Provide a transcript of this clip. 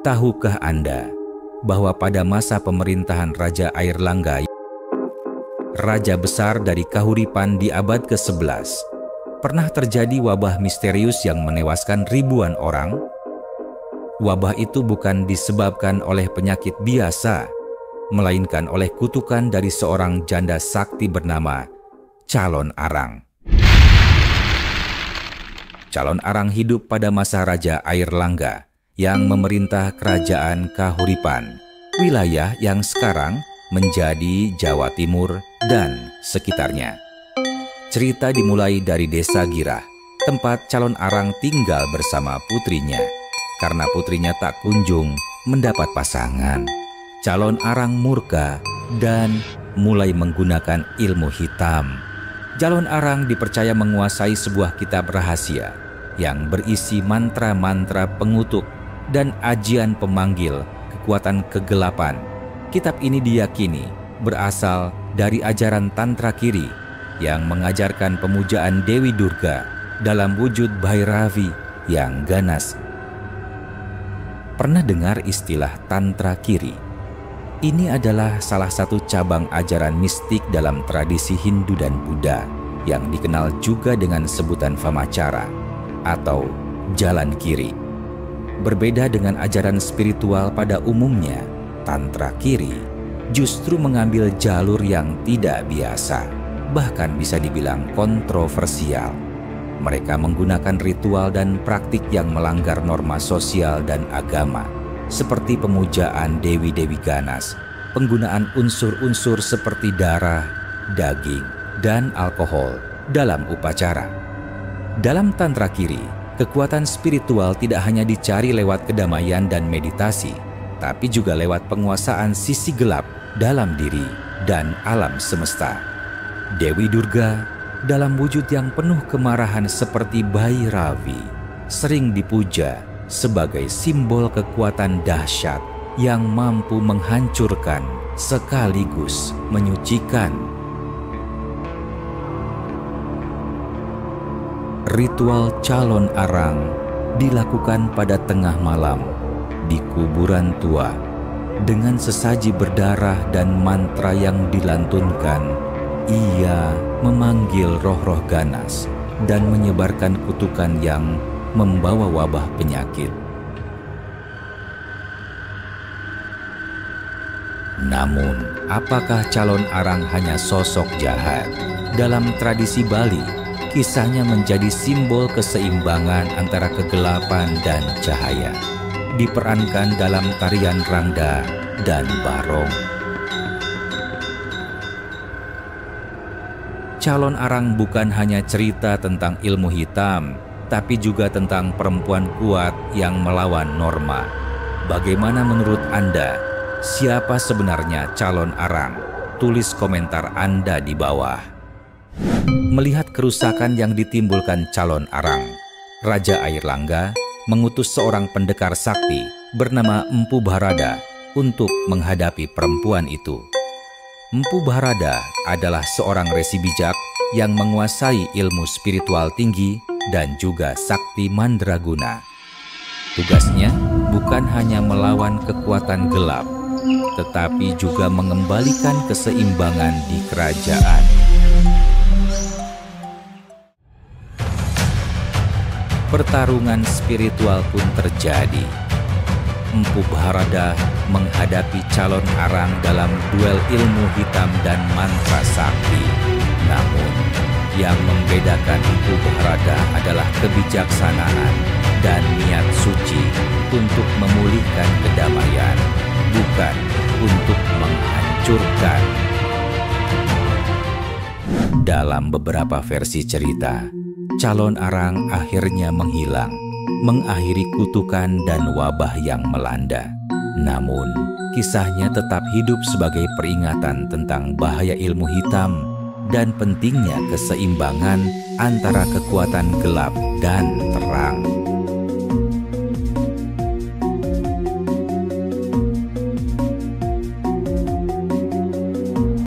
Tahukah Anda bahwa pada masa pemerintahan Raja Airlangga, raja besar dari Kahuripan di abad ke-11, pernah terjadi wabah misterius yang menewaskan ribuan orang? Wabah itu bukan disebabkan oleh penyakit biasa, melainkan oleh kutukan dari seorang janda sakti bernama Calon Arang. Calon Arang hidup pada masa Raja Airlangga yang memerintah kerajaan Kahuripan, wilayah yang sekarang menjadi Jawa Timur dan sekitarnya. Cerita dimulai dari desa Girah, tempat Calon Arang tinggal bersama putrinya. Karena putrinya tak kunjung mendapat pasangan, Calon Arang murka dan mulai menggunakan ilmu hitam. Calon Arang dipercaya menguasai sebuah kitab rahasia yang berisi mantra-mantra pengutuk dan ajian pemanggil kekuatan kegelapan. Kitab ini diyakini berasal dari ajaran Tantra Kiri yang mengajarkan pemujaan Dewi Durga dalam wujud Bhairavi yang ganas. Pernah dengar istilah Tantra Kiri? Ini adalah salah satu cabang ajaran mistik dalam tradisi Hindu dan Buddha yang dikenal juga dengan sebutan Vamachara atau jalan kiri. Berbeda dengan ajaran spiritual pada umumnya, Tantra Kiri justru mengambil jalur yang tidak biasa, bahkan bisa dibilang kontroversial. Mereka menggunakan ritual dan praktik yang melanggar norma sosial dan agama, seperti pemujaan dewi-dewi ganas, penggunaan unsur-unsur seperti darah, daging, dan alkohol dalam upacara. Dalam Tantra Kiri, kekuatan spiritual tidak hanya dicari lewat kedamaian dan meditasi, tapi juga lewat penguasaan sisi gelap dalam diri dan alam semesta. Dewi Durga dalam wujud yang penuh kemarahan seperti Bhairavi sering dipuja sebagai simbol kekuatan dahsyat yang mampu menghancurkan sekaligus menyucikan. Ritual Calon Arang dilakukan pada tengah malam di kuburan tua dengan sesaji berdarah dan mantra yang dilantunkan. Ia memanggil roh-roh ganas dan menyebarkan kutukan yang membawa wabah penyakit. Namun, apakah Calon Arang hanya sosok jahat? Dalam tradisi Bali, kisahnya menjadi simbol keseimbangan antara kegelapan dan cahaya. Diperankan dalam tarian Rangda dan Barong. Calon Arang bukan hanya cerita tentang ilmu hitam, tapi juga tentang perempuan kuat yang melawan norma. Bagaimana menurut Anda? Siapa sebenarnya Calon Arang? Tulis komentar Anda di bawah. Melihat kerusakan yang ditimbulkan Calon Arang, Raja Airlangga mengutus seorang pendekar sakti bernama Empu Bharada untuk menghadapi perempuan itu. Empu Bharada adalah seorang resi bijak yang menguasai ilmu spiritual tinggi dan juga sakti mandraguna. Tugasnya bukan hanya melawan kekuatan gelap, tetapi juga mengembalikan keseimbangan di kerajaan. Pertarungan spiritual pun terjadi. Empu Bharada menghadapi Calon Arang dalam duel ilmu hitam dan mantra sakti. Namun, yang membedakan Empu Bharada adalah kebijaksanaan dan niat suci untuk memulihkan kedamaian, bukan untuk menghancurkan. Dalam beberapa versi cerita, Calon Arang akhirnya menghilang, mengakhiri kutukan dan wabah yang melanda. Namun, kisahnya tetap hidup sebagai peringatan tentang bahaya ilmu hitam dan pentingnya keseimbangan antara kekuatan gelap dan terang.